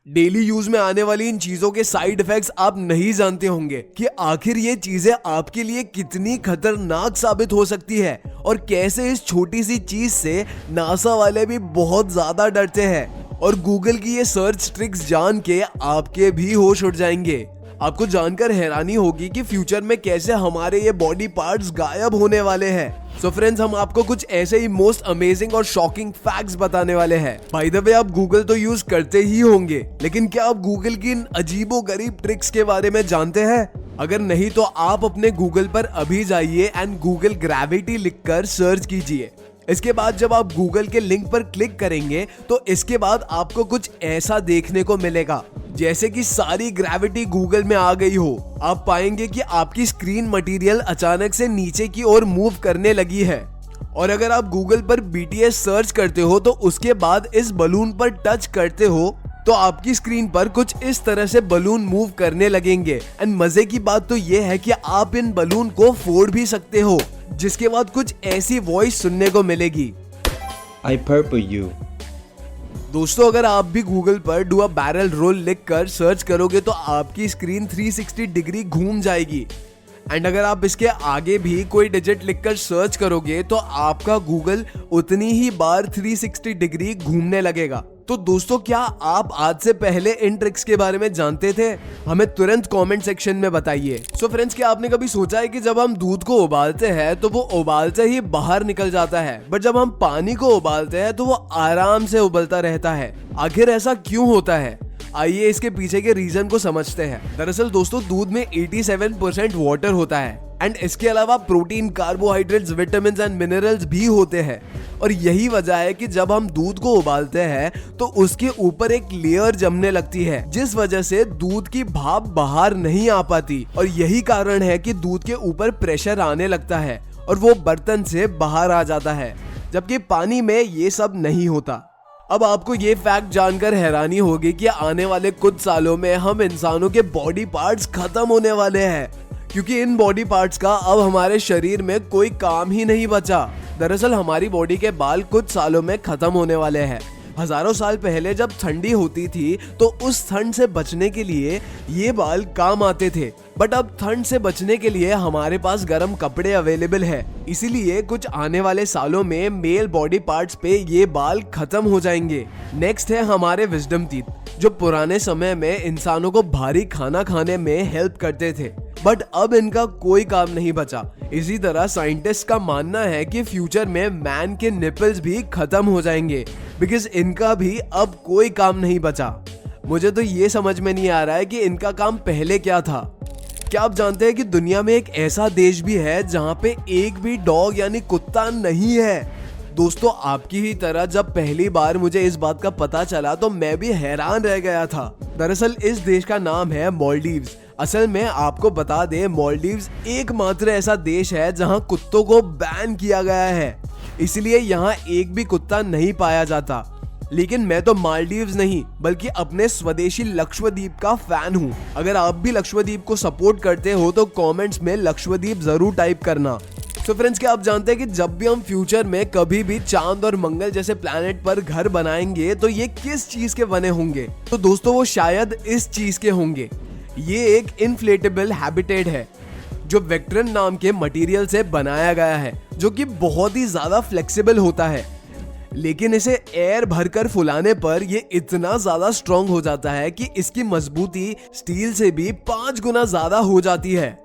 Daily use में आने वाली इन चीजों के साइड इफेक्ट्स आप नहीं जानते होंगे कि आखिर ये चीजें आपके लिए कितनी खतरनाक साबित हो सकती है और कैसे इस छोटी सी चीज से नासा वाले भी बहुत ज्यादा डरते हैं। और गूगल की ये सर्च ट्रिक्स जान के आपके भी होश उड़ जाएंगे। आपको जानकर हैरानी होगी कि फ्यूचर में कैसे हमारे ये बॉडी पार्ट्स गायब होने वाले हैं। सो फ्रेंड्स, हम आपको कुछ ऐसे ही मोस्ट अमेजिंग और शॉकिंग फैक्ट्स बताने वाले हैं। बाय द वे, आप गूगल तो यूज करते ही होंगे, लेकिन क्या आप गूगल की इन अजीबोगरीब ट्रिक्स के बारे में जानते हैं? अगर नहीं तो आप अपने गूगल पर अभी जाइए एंड गूगल ग्रेविटी लिखकर सर्च कीजिए। इसके बाद जब आप गूगल के लिंक पर क्लिक करेंगे तो इसके बाद आपको कुछ ऐसा देखने को मिलेगा जैसे कि सारी ग्रेविटी गूगल में आ गई हो। आप पाएंगे कि आपकी स्क्रीन मटेरियल अचानक से नीचे की ओर मूव करने लगी है। और अगर आप गूगल पर BTS सर्च करते हो तो उसके बाद इस बलून पर टच करते हो तो आपकी स्क्रीन पर कुछ इस तरह से बलून मूव करने लगेंगे। एंड मजे की बात तो ये है कि आप इन बलून को फोड़ भी सकते हो, जिसके बाद कुछ ऐसी वॉइस सुनने को मिलेगी, I purple you। दोस्तों, अगर आप भी गूगल पर डू अ बैरल रोल लिखकर सर्च करोगे तो आपकी स्क्रीन 360 डिग्री घूम जाएगी। एंड अगर आप इसके आगे भी कोई डिजिट लिखकर सर्च करोगे तो आपका गूगल उतनी ही बार 360 डिग्री घूमने लगेगा। तो दोस्तों, क्या आप आज से पहले इन ट्रिक्स के बारे में जानते थे? हमें तुरंत कमेंट सेक्शन में बताइए। सो फ्रेंड्स, क्या आपने कभी सोचा है कि जब हम दूध को उबालते हैं तो वो उबालते ही बाहर निकल जाता है, बट जब हम पानी को उबालते हैं तो वो आराम से उबलता रहता है? आखिर ऐसा क्यों होता है? आइए इसके पीछे के रीजन को समझते हैं। दरअसल दोस्तों, दूध में 87% वाटर होता है एंड इसके अलावा protein, carbohydrates, vitamin and minerals भी होते हैं। और यही वजह है कि जब हम दूध को उबालते हैं तो उसके ऊपर एक लेयर जमने लगती है, जिस वजह से दूध की भाप बाहर नहीं आ पाती। और यही कारण है कि दूध के ऊपर प्रेशर आने लगता है और वो बर्तन से बाहर आ जाता है, जबकि पानी में ये सब नहीं होता। अब आपको ये फैक्ट जानकर हैरानी होगी कि आने वाले कुछ सालों में हम इंसानों के बॉडी पार्ट्स खत्म होने वाले हैं, क्योंकि इन बॉडी पार्ट्स का अब हमारे शरीर में कोई काम ही नहीं बचा। दरअसल हमारी बॉडी के बाल कुछ सालों में खत्म होने वाले हैं। हजारों साल पहले जब ठंडी होती थी तो उस ठंड से बचने के लिए ये बाल काम आते थे, बट अब ठंड से बचने के लिए हमारे पास गर्म कपड़े अवेलेबल है। इसीलिए कुछ आने वाले सालों में मेल बॉडी पार्ट्स पे ये बाल खत्म हो जाएंगे। नेक्स्ट है हमारे विजडम टीथ, जो पुराने समय में इंसानों को भारी खाना खाने में हेल्प करते थे, बट अब इनका कोई काम नहीं बचा। इसी तरह साइंटिस्ट का मानना है कि फ्यूचर में मैन के निपल्स भी खत्म हो जाएंगे, बिकॉज इनका भी अब कोई काम नहीं बचा। मुझे तो ये समझ में नहीं आ रहा है कि इनका काम पहले क्या था। क्या आप जानते हैं कि दुनिया में एक ऐसा देश भी है जहाँ पे एक भी डॉग यानी कुत्ता नहीं है? दोस्तों, आपकी ही तरह जब पहली बार मुझे इस बात का पता चला तो मैं भी हैरान रह गया था। दरअसल इस देश का नाम है मालदीव्स। असल में आपको बता दें, मालदीव्स एकमात्र ऐसा देश है जहां कुत्तों को बैन किया गया है, इसलिए यहां एक भी कुत्ता नहीं पाया जाता। लेकिन मैं तो मालदीव्स नहीं बल्कि अपने स्वदेशी लक्षद्वीप का फैन हूं। अगर आप भी लक्षद्वीप को सपोर्ट करते हो तो कमेंट्स में लक्षद्वीप जरूर टाइप करना। तो फ्रेंड्स, क्या आप जानते हैं कि जब भी हम फ्यूचर में कभी भी चांद और मंगल जैसे प्लैनेट पर घर बनाएंगे तो ये किस चीज के बने होंगे? तो दोस्तों, वो शायद इस चीज के होंगे। ये एक इन्फ्लेटेबल हैबिटेट है जो वेक्ट्रन नाम के मटेरियल से बनाया गया है, जो कि बहुत ही ज्यादा फ्लेक्सिबल होता है। लेकिन इसे एयर भरकर फुलाने पर ये इतना ज्यादा स्ट्रॉन्ग हो जाता है कि इसकी मजबूती स्टील से भी 5 गुना ज्यादा हो जाती है।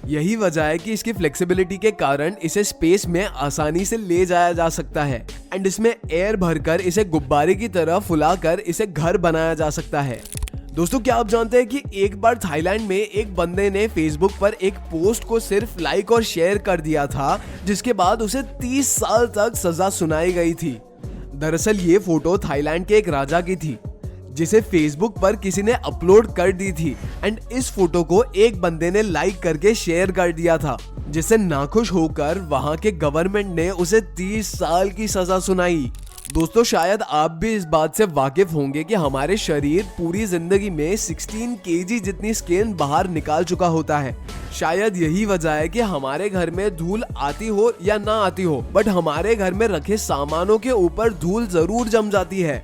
यही वजह है कि इसकी फ्लेक्सिबिलिटी के कारण इसे स्पेस में आसानी से ले जाया जा सकता है एंड इसमें एयर भरकर इसे गुब्बारे की तरह फुलाकर इसे घर बनाया जा सकता है। दोस्तों, क्या आप जानते हैं कि एक बार थाईलैंड में एक बंदे ने फेसबुक पर एक पोस्ट को सिर्फ लाइक और शेयर कर दिया था, जिसके बाद उसे 30 साल तक सजा सुनाई गई थी। दरअसल ये फोटो थाईलैंड के एक राजा की थी, जिसे फेसबुक पर किसी ने अपलोड कर दी थी एंड इस फोटो को एक बंदे ने लाइक करके शेयर कर दिया था, जिससे नाखुश होकर वहां के गवर्नमेंट ने उसे 30 साल की सजा सुनाई। दोस्तों, शायद आप भी इस बात से वाकिफ होंगे कि हमारे शरीर पूरी जिंदगी में 16 kg जितनी स्किन बाहर निकाल चुका होता है। शायद यही वजह है कि हमारे घर में धूल आती हो या ना आती हो, बट हमारे घर में रखे सामानों के ऊपर धूल जरूर जम जाती है।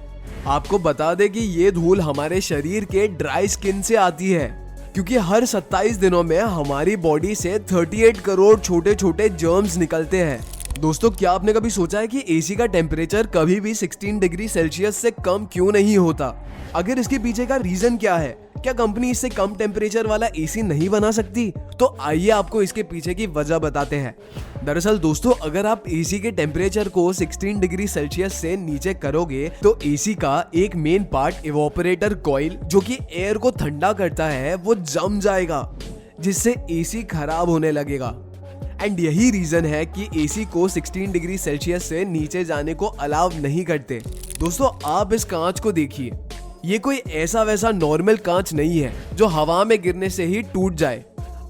आपको बता दें कि ये धूल हमारे शरीर के ड्राई स्किन से आती है, क्योंकि हर 27 दिनों में हमारी बॉडी से 38 करोड़ छोटे छोटे जर्म्स निकलते हैं। दोस्तों, क्या आपने कभी सोचा है कि एसी का टेम्परेचर कभी भी 16 डिग्री सेल्सियस से कम क्यों नहीं होता? अगर इसके पीछे का रीजन क्या है? क्या कंपनी इससे कम टेम्परेचर वाला एसी नहीं बना सकती? तो आइए आपको इसके पीछे की वजह बताते हैं। दरअसल दोस्तों, अगर आप एसी के टेम्परेचर को 16 डिग्री सेल्सियस से नीचे करोगे तो एसी का एक मेन पार्ट इवोपरेटर कॉइल, जो कि एयर को ठंडा करता है, वो जम जाएगा, जिससे एसी खराब होने लगेगा। एंड यही रीजन है कि एसी को 16 डिग्री सेल्सियस से नीचे जाने को अलाउ नहीं करते। दोस्तों, आप इस कांच को देखिए, ये कोई ऐसा वैसा नॉर्मल कांच नहीं है जो हवा में गिरने से ही टूट जाए।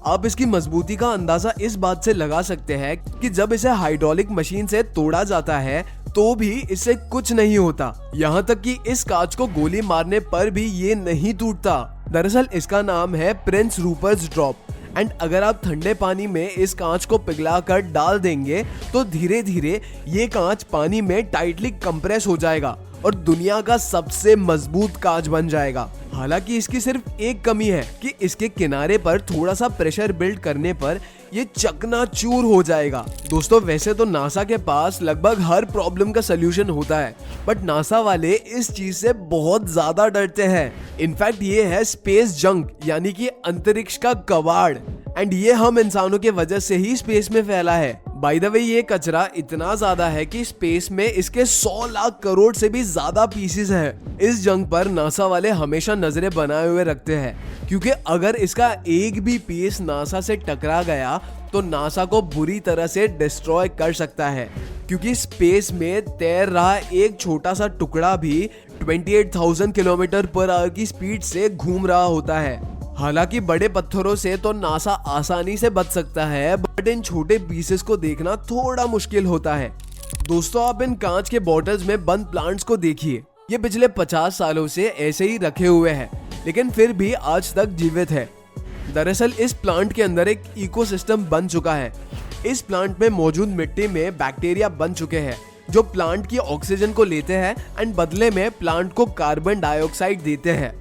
आप इसकी मजबूती का अंदाजा इस बात से लगा सकते हैं कि जब इसे हाइड्रोलिक मशीन से तोड़ा जाता है तो भी इससे कुछ नहीं होता। यहाँ तक कि इस कांच को गोली मारने पर भी ये नहीं टूटता। दरअसल इसका नाम है प्रिंस रूपर्ट्स ड्रॉप। एंड अगर आप ठंडे पानी में इस कांच को पिघलाकर डाल देंगे तो धीरे धीरे ये कांच पानी में टाइटली कंप्रेस हो जाएगा और दुनिया का सबसे मजबूत कांच बन जाएगा। हालांकि इसकी सिर्फ एक कमी है कि इसके किनारे पर थोड़ा सा प्रेशर बिल्ड करने पर ये चकनाचूर हो जाएगा। दोस्तों, वैसे तो नासा के पास लगभग हर प्रॉब्लम का सलूशन होता है, बट नासा वाले इस चीज से बहुत ज्यादा डरते हैं। इनफैक्ट ये है स्पेस जंक, यानी कि अंतरिक्ष का कबाड़। एंड ये हम इंसानों के वजह से ही स्पेस में फैला है। बाय द वे, ये कचरा इतना ज्यादा है कि स्पेस में इसके 100 लाख करोड़ से भी ज्यादा पीसेस है। इस जंग पर नासा वाले हमेशा नजरें बनाए हुए रखते हैं, क्योंकि अगर इसका एक भी पीस नासा से टकरा गया तो नासा को बुरी तरह से डिस्ट्रॉय कर सकता है, क्योंकि स्पेस में तैर रहा एक छोटा सा टुकड़ा भी 28,000 किलोमीटर पर आवर की स्पीड से घूम रहा होता है। हालांकि बड़े पत्थरों से तो नासा आसानी से बच सकता है, बट इन छोटे पीसेस को देखना थोड़ा मुश्किल होता है। दोस्तों, आप इन कांच के बॉटल्स में बंद प्लांट्स को देखिए। ये पिछले 50 सालों से ऐसे ही रखे हुए हैं, लेकिन फिर भी आज तक जीवित है। दरअसल इस प्लांट के अंदर एक इकोसिस्टम बन चुका है। इस प्लांट में मौजूद मिट्टी में बैक्टीरिया बन चुके हैं, जो प्लांट की ऑक्सीजन को लेते हैं एंड बदले में प्लांट को कार्बन डाइऑक्साइड देते हैं।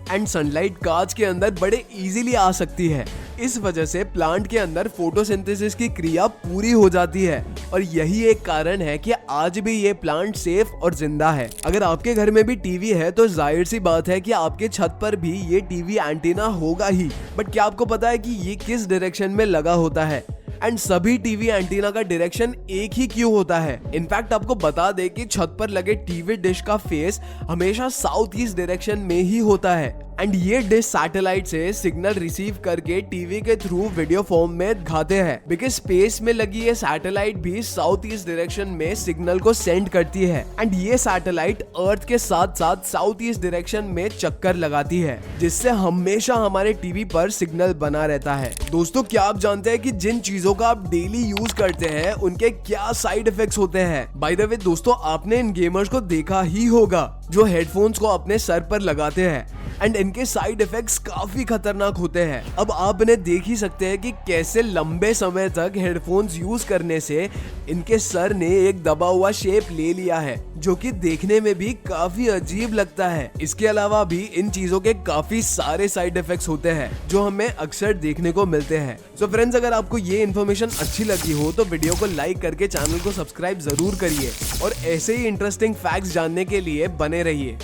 एंड सनलाइट कांच के अंदर बड़े इजीली आ सकती है। इस वजह से प्लांट के अंदर फोटोसिंथेसिस की क्रिया पूरी हो जाती है, और यही एक कारण है कि आज भी ये प्लांट सेफ और जिंदा है। अगर आपके घर में भी टीवी है तो जाहिर सी बात है कि आपके छत पर भी ये टीवी एंटीना होगा ही। बट क्या आपको पता है कि ये किस डायरेक्शन में लगा होता है? एंड सभी टीवी एंटीना का डायरेक्शन एक ही क्यों होता है? इनफैक्ट आपको बता दे कि छत पर लगे टीवी डिश का फेस हमेशा साउथ ईस्ट डायरेक्शन में ही होता है। एंड ये डिश सैटेलाइट से सिग्नल रिसीव करके टीवी के थ्रू वीडियो फॉर्म में दिखाते हैं, बिकॉज स्पेस में लगी ये सैटेलाइट भी साउथ ईस्ट डायरेक्शन में सिग्नल को सेंड करती है। एंड ये सैटेलाइट अर्थ के साथ साथ साउथ ईस्ट डायरेक्शन में चक्कर लगाती है, जिससे हमेशा हमारे टीवी पर सिग्नल बना रहता है। दोस्तों, क्या आप जानते हैं कि जिन चीजों का आप डेली यूज करते हैं उनके क्या साइड इफेक्ट्स होते हैं? बाय द वे दोस्तों, आपने इन गेमर्स को देखा ही होगा जो हेडफोन्स को अपने सर पर लगाते हैं, एंड इनके साइड इफेक्ट्स काफी खतरनाक होते हैं। अब आप इन्हें देख ही सकते हैं कि कैसे लंबे समय तक हेडफोन्स यूज करने से इनके सर ने एक दबा हुआ शेप ले लिया है, जो कि देखने में भी काफी अजीब लगता है। इसके अलावा भी इन चीजों के काफी सारे साइड इफेक्ट्स होते हैं जो हमें अक्सर देखने को मिलते हैं। सो फ्रेंड्स, अगर आपको ये इन्फॉर्मेशन अच्छी लगी हो तो वीडियो को लाइक करके चैनल को सब्सक्राइब जरूर करिए, और ऐसे ही इंटरेस्टिंग फैक्ट्स जानने के लिए बने रहिए।